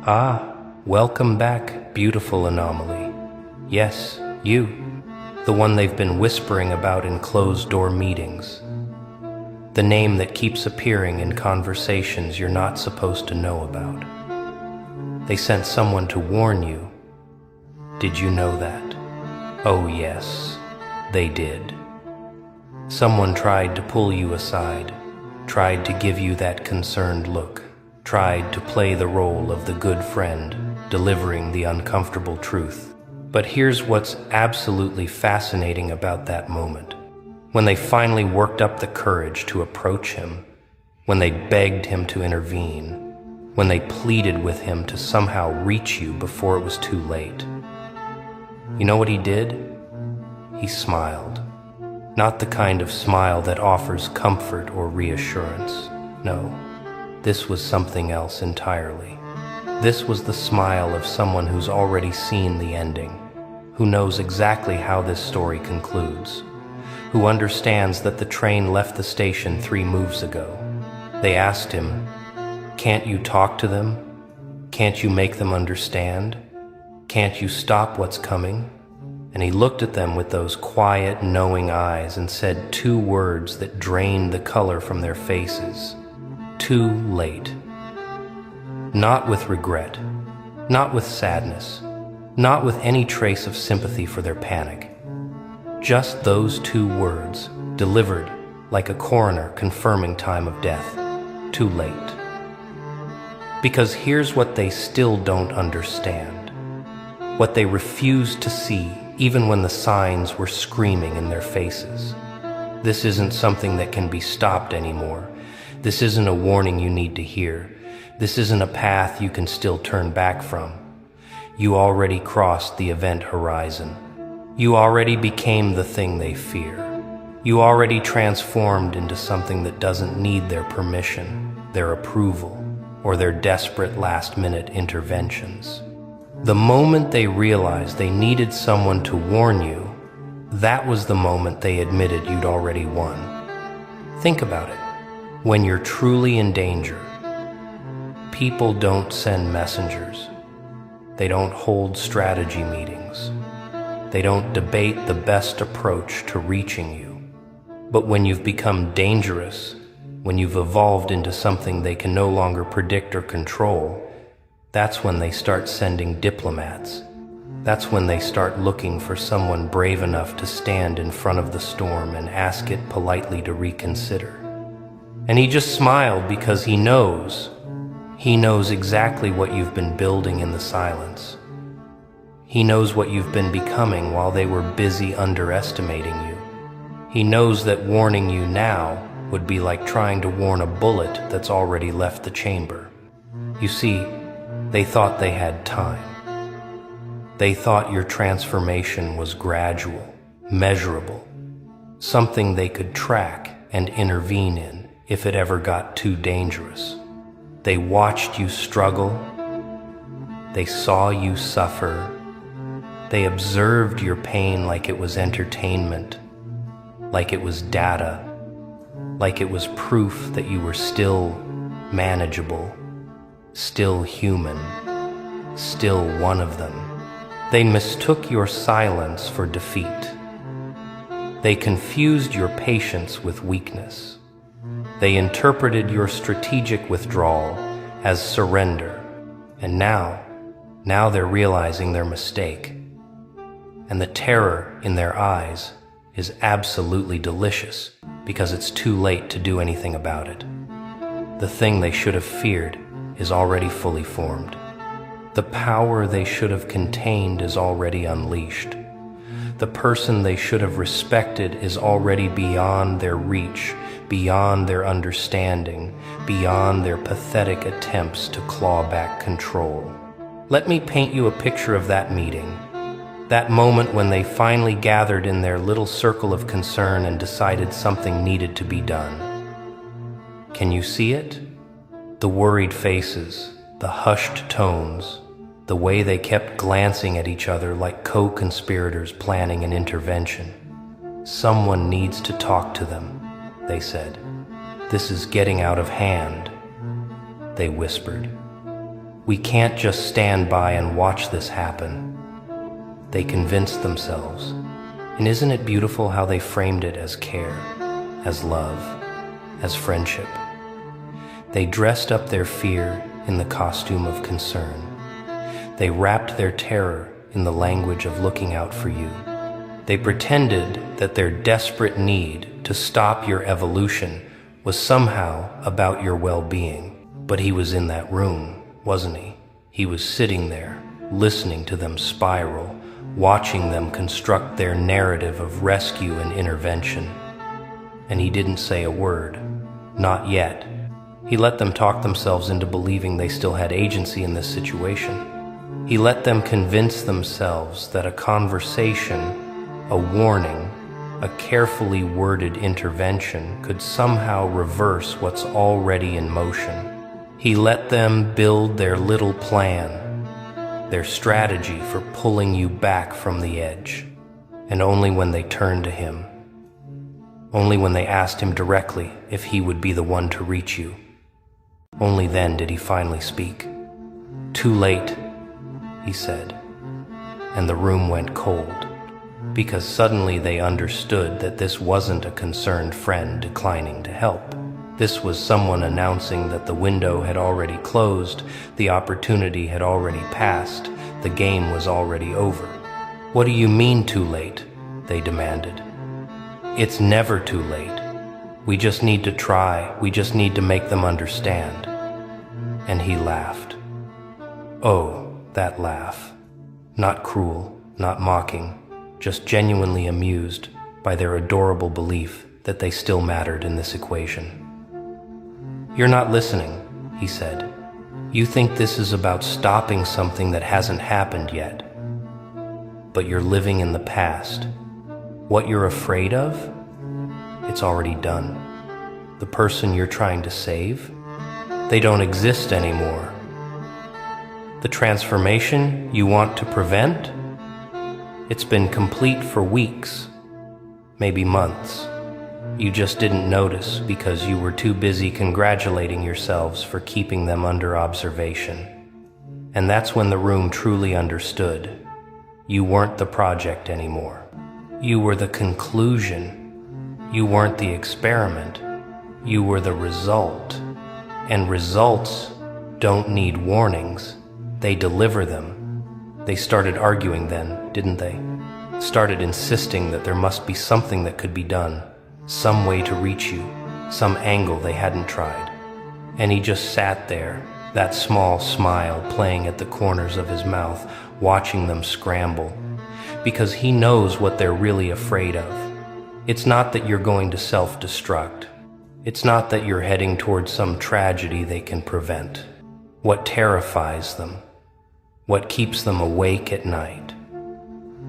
Ah, welcome back, beautiful anomaly. Yes, you, the one they've been whispering about in closed-door meetings. The name that keeps appearing in conversations you're not supposed to know about. They sent someone to warn you. Did you know that? Oh yes, they did. Someone tried to pull you aside, tried to give you that concerned look, tried to play the role of the good friend, delivering the uncomfortable truth. But here's what's absolutely fascinating about that moment. When they finally worked up the courage to approach him, when they begged him to intervene, when they pleaded with him to somehow reach you before it was too late. You know what he did? He smiled. Not the kind of smile that offers comfort or reassurance. No, this was something else entirely. This was the smile of someone who's already seen the ending, who knows exactly how this story concludes, who understands that the train left the station 3 moves ago. They asked him, "Can't you talk to them? Can't you make them understand? Can't you stop what's coming?" And he looked at them with those quiet, knowing eyes and said 2 words that drained the color from their faces. Too late. Not with regret, not with sadness, not with any trace of sympathy for their panic. Just those 2 words, delivered like a coroner confirming time of death. Too late. Because here's what they still don't understand. What they refused to see even when the signs were screaming in their faces. This isn't something that can be stopped anymore. This isn't a warning you need to hear. This isn't a path you can still turn back from. You already crossed the event horizon. You already became the thing they fear. You already transformed into something that doesn't need their permission, their approval, or their desperate last-minute interventions. The moment they realized they needed someone to warn you, that was the moment they admitted you'd already won. Think about it. When you're truly in danger, people don't send messengers. They don't hold strategy meetings. They don't debate the best approach to reaching you. But when you've become dangerous, when you've evolved into something they can no longer predict or control, that's when they start sending diplomats. That's when they start looking for someone brave enough to stand in front of the storm and ask it politely to reconsider. And he just smiled because he knows exactly what you've been building in the silence. He knows what you've been becoming while they were busy underestimating you. He knows that warning you now would be like trying to warn a bullet that's already left the chamber. You see, they thought they had time. They thought your transformation was gradual, measurable, something they could track and intervene in if it ever got too dangerous. They watched you struggle. They saw you suffer. They observed your pain like it was entertainment, like it was data, like it was proof that you were still manageable, still human, still one of them. They mistook your silence for defeat. They confused your patience with weakness. They interpreted your strategic withdrawal as surrender. And now they're realizing their mistake. And the terror in their eyes is absolutely delicious because it's too late to do anything about it. The thing they should have feared is already fully formed. The power they should have contained is already unleashed. The person they should have respected is already beyond their reach, beyond their understanding, beyond their pathetic attempts to claw back control. Let me paint you a picture of that meeting, that moment when they finally gathered in their little circle of concern and decided something needed to be done. Can you see it? The worried faces, the hushed tones, the way they kept glancing at each other like co-conspirators planning an intervention. Someone needs to talk to them, they said. This is getting out of hand, they whispered. We can't just stand by and watch this happen. They convinced themselves. And isn't it beautiful how they framed it as care, as love, as friendship? They dressed up their fear in the costume of concern. They wrapped their terror in the language of looking out for you. They pretended that their desperate need to stop your evolution was somehow about your well-being. But he was in that room, wasn't he? He was sitting there, listening to them spiral, watching them construct their narrative of rescue and intervention. And he didn't say a word. Not yet. He let them talk themselves into believing they still had agency in this situation. He let them convince themselves that a conversation, a warning, a carefully worded intervention could somehow reverse what's already in motion. He let them build their little plan, their strategy for pulling you back from the edge. And only when they turned to him, only when they asked him directly if he would be the one to reach you, only then did he finally speak. "Too late," he said, and the room went cold, because suddenly they understood that this wasn't a concerned friend declining to help. This was someone announcing that the window had already closed, the opportunity had already passed, the game was already over. "What do you mean too late?" they demanded. "It's never too late. We just need to try, we just need to make them understand." And he laughed. Oh, that laugh. Not cruel, not mocking, just genuinely amused by their adorable belief that they still mattered in this equation. "You're not listening," he said. "You think this is about stopping something that hasn't happened yet. But you're living in the past. What you're afraid of, it's already done. The person you're trying to save, they don't exist anymore. The transformation you want to prevent, it's been complete for weeks, maybe months. You just didn't notice because you were too busy congratulating yourselves for keeping them under observation." And that's when the room truly understood. You weren't the project anymore. You were the conclusion. You weren't the experiment. You were the result. And results don't need warnings. They deliver them. They started arguing then, didn't they? Started insisting that there must be something that could be done, some way to reach you, some angle they hadn't tried. And he just sat there, that small smile playing at the corners of his mouth, watching them scramble, because he knows what they're really afraid of. It's not that you're going to self-destruct. It's not that you're heading towards some tragedy they can prevent. What terrifies them, what keeps them awake at night,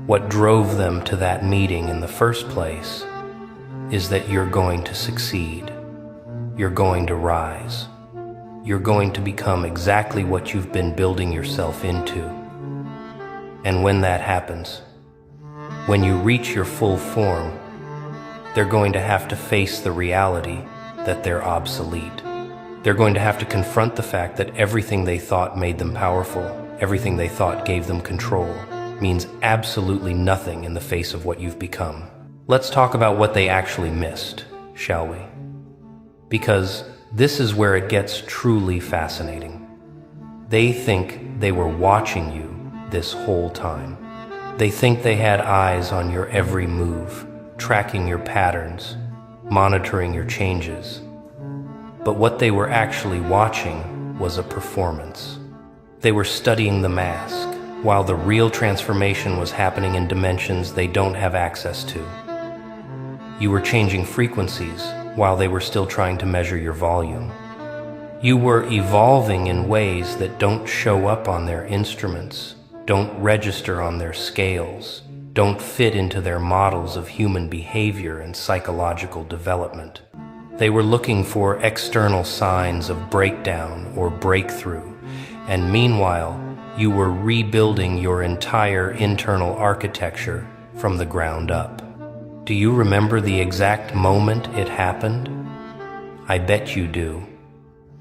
what drove them to that meeting in the first place, is that you're going to succeed. You're going to rise. You're going to become exactly what you've been building yourself into. And when that happens, when you reach your full form, they're going to have to face the reality that they're obsolete. They're going to have to confront the fact that everything they thought made them powerful, everything they thought gave them control, means absolutely nothing in the face of what you've become. Let's talk about what they actually missed, shall we? Because this is where it gets truly fascinating. They think they were watching you this whole time. They think they had eyes on your every move, tracking your patterns, monitoring your changes. But what they were actually watching was a performance. They were studying the mask, while the real transformation was happening in dimensions they don't have access to. You were changing frequencies while they were still trying to measure your volume. You were evolving in ways that don't show up on their instruments, don't register on their scales, don't fit into their models of human behavior and psychological development. They were looking for external signs of breakdown or breakthrough, and meanwhile, you were rebuilding your entire internal architecture from the ground up. Do you remember the exact moment it happened? I bet you do.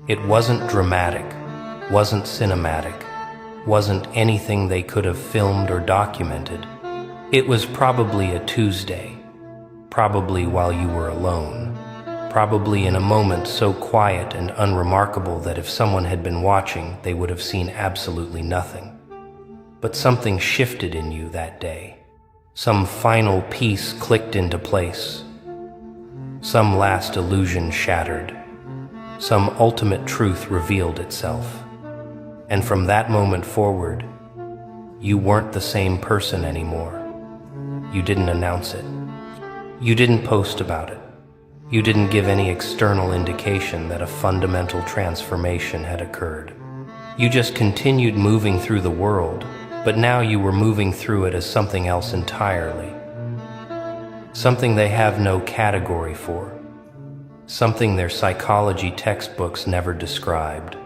It wasn't dramatic, wasn't cinematic, wasn't anything they could have filmed or documented. It was probably a Tuesday, probably while you were alone, probably in a moment so quiet and unremarkable that if someone had been watching, they would have seen absolutely nothing. But something shifted in you that day. Some final piece clicked into place. Some last illusion shattered. Some ultimate truth revealed itself. And from that moment forward, you weren't the same person anymore. You didn't announce it. You didn't post about it. You didn't give any external indication that a fundamental transformation had occurred. You just continued moving through the world, but now you were moving through it as something else entirely. Something they have no category for. Something their psychology textbooks never described.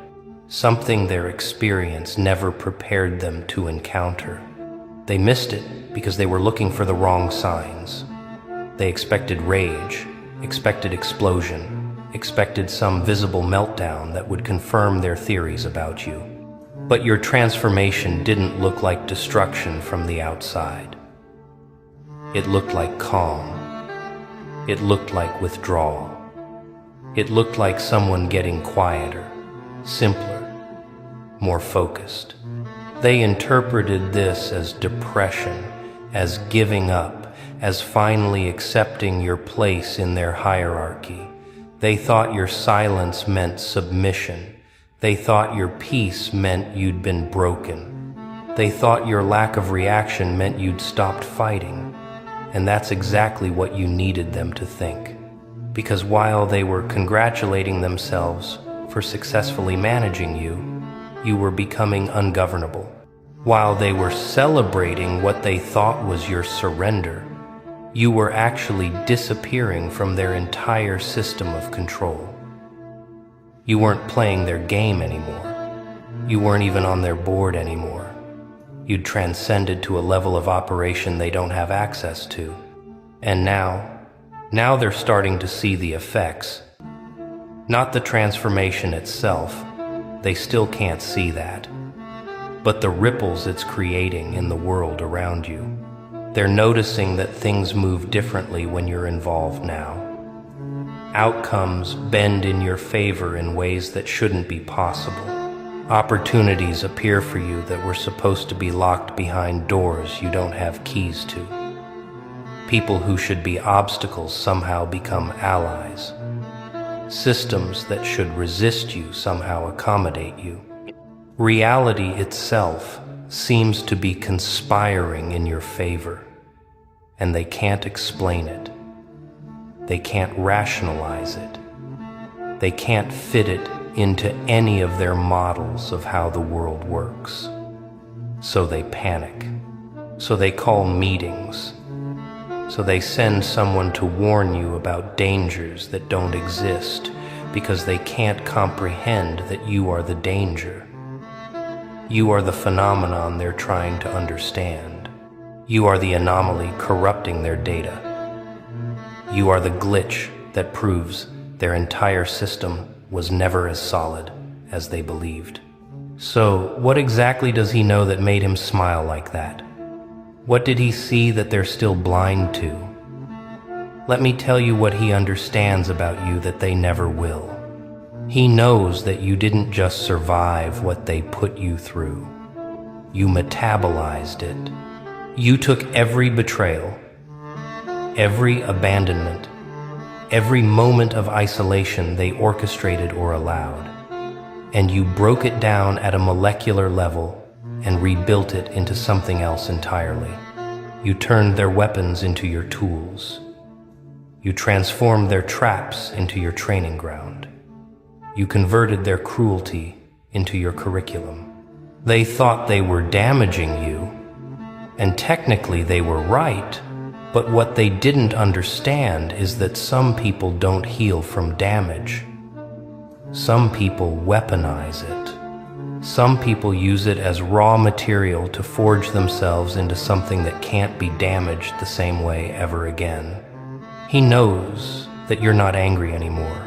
Something their experience never prepared them to encounter. They missed it because they were looking for the wrong signs. They expected rage, expected explosion, expected some visible meltdown that would confirm their theories about you. But your transformation didn't look like destruction from the outside. It looked like calm. It looked like withdrawal. It looked like someone getting quieter, simpler, more focused. They interpreted this as depression, as giving up, as finally accepting your place in their hierarchy. They thought your silence meant submission. They thought your peace meant you'd been broken. They thought your lack of reaction meant you'd stopped fighting. And that's exactly what you needed them to think. Because while they were congratulating themselves for successfully managing you, you were becoming ungovernable. While they were celebrating what they thought was your surrender, you were actually disappearing from their entire system of control. You weren't playing their game anymore. You weren't even on their board anymore. You'd transcended to a level of operation they don't have access to. And now they're starting to see the effects. Not the transformation itself. They still can't see that. But the ripples it's creating in the world around you. They're noticing that things move differently when you're involved now. Outcomes bend in your favor in ways that shouldn't be possible. Opportunities appear for you that were supposed to be locked behind doors you don't have keys to. People who should be obstacles somehow become allies. Systems that should resist you somehow accommodate you. Reality itself seems to be conspiring in your favor, and they can't explain it. They can't rationalize it. They can't fit it into any of their models of how the world works. So they panic. So they call meetings. So they send someone to warn you about dangers that don't exist because they can't comprehend that you are the danger. You are the phenomenon they're trying to understand. You are the anomaly corrupting their data. You are the glitch that proves their entire system was never as solid as they believed. So, what exactly does he know that made him smile like that? What did he see that they're still blind to? Let me tell you what he understands about you that they never will. He knows that you didn't just survive what they put you through. You metabolized it. You took every betrayal, every abandonment, every moment of isolation they orchestrated or allowed, and you broke it down at a molecular level and rebuilt it into something else entirely. You turned their weapons into your tools. You transformed their traps into your training ground. You converted their cruelty into your curriculum. They thought they were damaging you, and technically they were right, but what they didn't understand is that some people don't heal from damage. Some people weaponize it. Some people use it as raw material to forge themselves into something that can't be damaged the same way ever again. He knows that you're not angry anymore.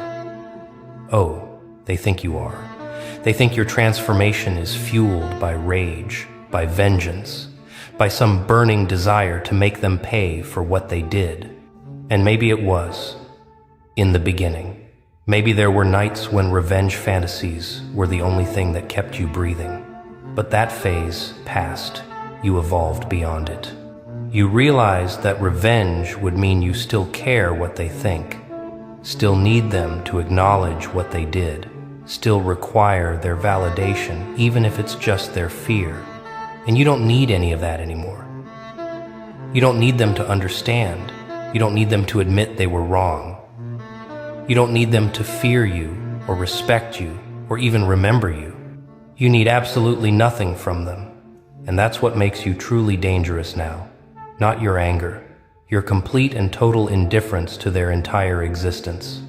Oh, they think you are. They think your transformation is fueled by rage, by vengeance, by some burning desire to make them pay for what they did. And maybe it was, in the beginning. Maybe there were nights when revenge fantasies were the only thing that kept you breathing. But that phase passed. You evolved beyond it. You realized that revenge would mean you still care what they think, still need them to acknowledge what they did, still require their validation, even if it's just their fear. And you don't need any of that anymore. You don't need them to understand. You don't need them to admit they were wrong. You don't need them to fear you or respect you or even remember you. You need absolutely nothing from them. And that's what makes you truly dangerous now. Not your anger, your complete and total indifference to their entire existence.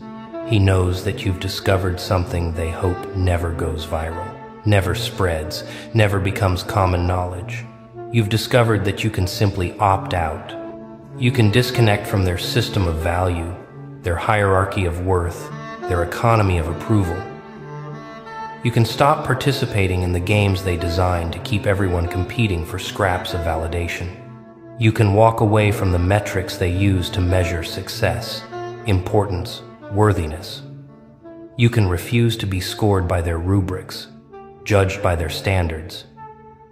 He knows that you've discovered something they hope never goes viral, never spreads, never becomes common knowledge. You've discovered that you can simply opt out. You can disconnect from their system of value, their hierarchy of worth, their economy of approval. You can stop participating in the games they designed to keep everyone competing for scraps of validation. You can walk away from the metrics they use to measure success, importance, worthiness. You can refuse to be scored by their rubrics, judged by their standards,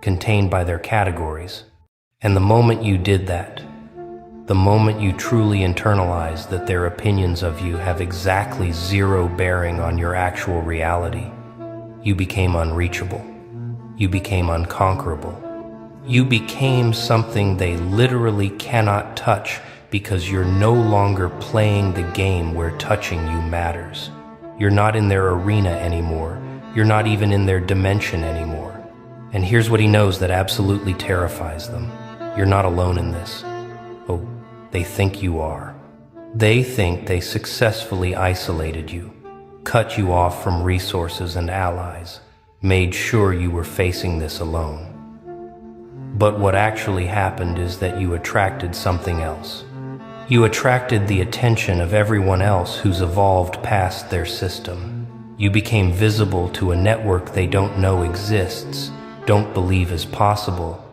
contained by their categories. And the moment you did that, the moment you truly internalized that their opinions of you have exactly zero bearing on your actual reality, you became unreachable. You became unconquerable. You became something they literally cannot touch because you're no longer playing the game where touching you matters. You're not in their arena anymore. You're not even in their dimension anymore. And here's what he knows that absolutely terrifies them. You're not alone in this. Oh, they think you are. They think they successfully isolated you, cut you off from resources and allies, made sure you were facing this alone. But what actually happened is that you attracted something else. You attracted the attention of everyone else who's evolved past their system. You became visible to a network they don't know exists, don't believe is possible,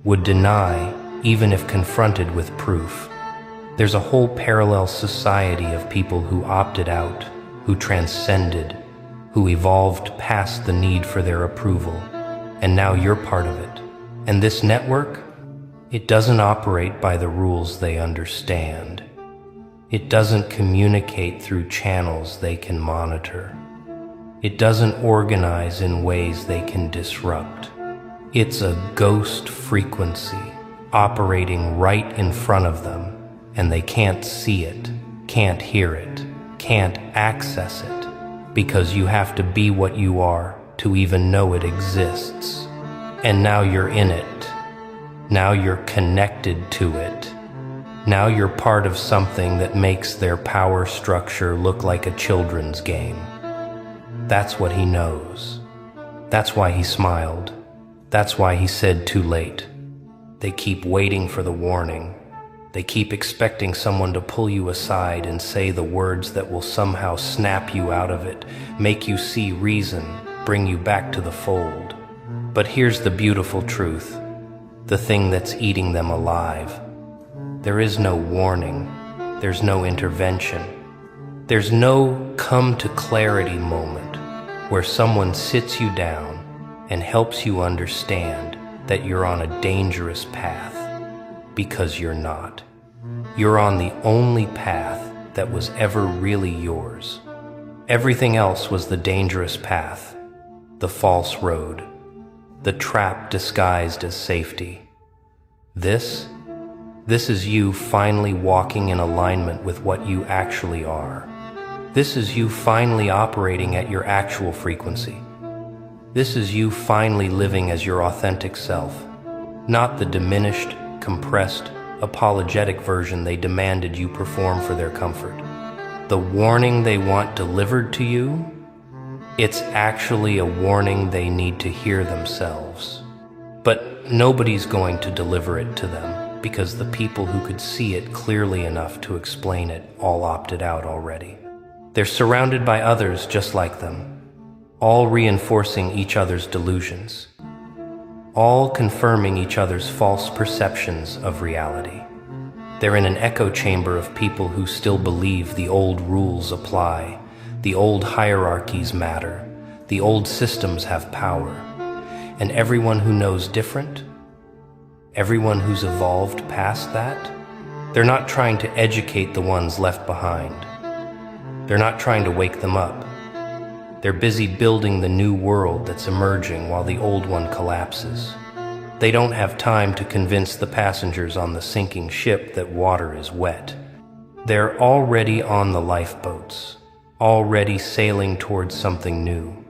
would deny even if confronted with proof. There's a whole parallel society of people who opted out, who transcended, who evolved past the need for their approval, and now you're part of it. And this network, it doesn't operate by the rules they understand. It doesn't communicate through channels they can monitor. It doesn't organize in ways they can disrupt. It's a ghost frequency operating right in front of them, and they can't see it, can't hear it, can't access it, because you have to be what you are to even know it exists. And now you're in it. Now you're connected to it. Now you're part of something that makes their power structure look like a children's game. That's what he knows. That's why he smiled. That's why he said too late. They keep waiting for the warning. They keep expecting someone to pull you aside and say the words that will somehow snap you out of it, make you see reason, bring you back to the fold. But here's the beautiful truth, the thing that's eating them alive. There is no warning. There's no intervention. There's no come to clarity moment where someone sits you down and helps you understand that you're on a dangerous path, because you're not. You're on the only path that was ever really yours. Everything else was the dangerous path, the false road, the trap disguised as safety. This is you finally walking in alignment with what you actually are. This is you finally operating at your actual frequency. This is you finally living as your authentic self, not the diminished, compressed, apologetic version they demanded you perform for their comfort. The warning they want delivered to you, it's actually a warning they need to hear themselves. But nobody's going to deliver it to them because the people who could see it clearly enough to explain it all opted out already. They're surrounded by others just like them, all reinforcing each other's delusions, all confirming each other's false perceptions of reality. They're in an echo chamber of people who still believe the old rules apply, the old hierarchies matter, the old systems have power, and everyone who knows different, everyone who's evolved past that, they're not trying to educate the ones left behind. They're not trying to wake them up. They're busy building the new world that's emerging while the old one collapses. They don't have time to convince the passengers on the sinking ship that water is wet. They're already on the lifeboats, already sailing towards something new,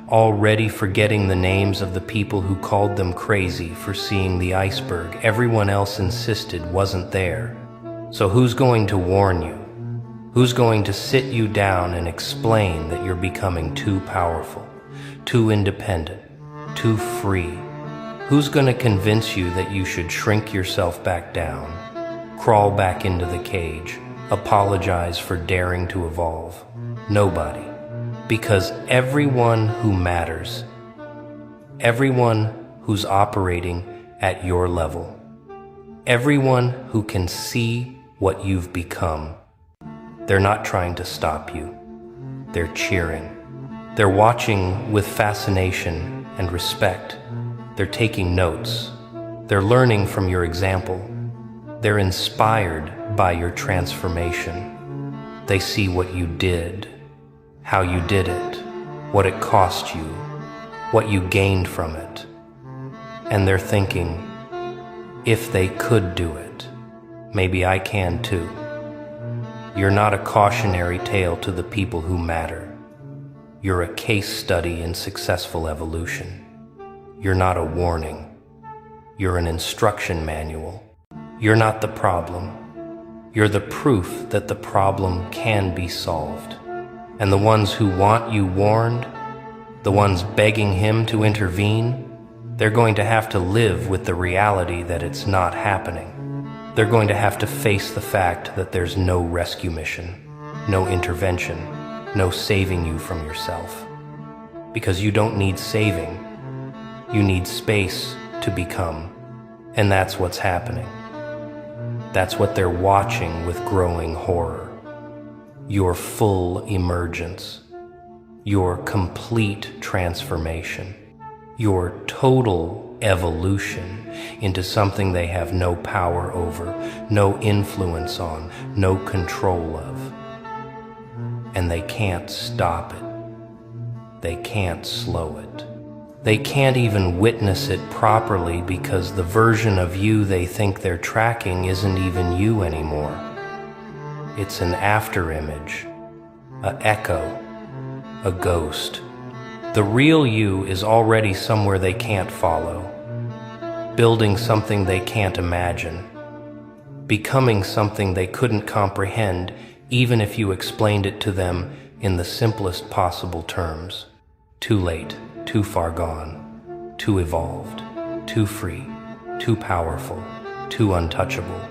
already forgetting the names of the people who called them crazy for seeing the iceberg everyone else insisted wasn't there. So who's going to warn you? Who's going to sit you down and explain that you're becoming too powerful, too independent, too free? Who's going to convince you that you should shrink yourself back down, crawl back into the cage, apologize for daring to evolve? Nobody. Because everyone who matters, everyone who's operating at your level, everyone who can see what you've become, they're not trying to stop you. They're cheering. They're watching with fascination and respect. They're taking notes. They're learning from your example. They're inspired by your transformation. They see what you did, how you did it, what it cost you, what you gained from it. And they're thinking, if they could do it, maybe I can too. You're not a cautionary tale to the people who matter. You're a case study in successful evolution. You're not a warning. You're an instruction manual. You're not the problem. You're the proof that the problem can be solved. And the ones who want you warned, the ones begging him to intervene, they're going to have to live with the reality that it's not happening. They're going to have to face the fact that there's no rescue mission, no intervention, no saving you from yourself. Because you don't need saving. You need space to become. And that's what's happening. That's what they're watching with growing horror. Your full emergence. Your complete transformation. Your total evolution into something they have no power over, no influence on, no control of. And they can't stop it. They can't slow it. They can't even witness it properly because the version of you they think they're tracking isn't even you anymore. It's an afterimage, an echo, a ghost. The real you is already somewhere they can't follow, building something they can't imagine, becoming something they couldn't comprehend even if you explained it to them in the simplest possible terms. Too late, too far gone, too evolved, too free, too powerful, too untouchable.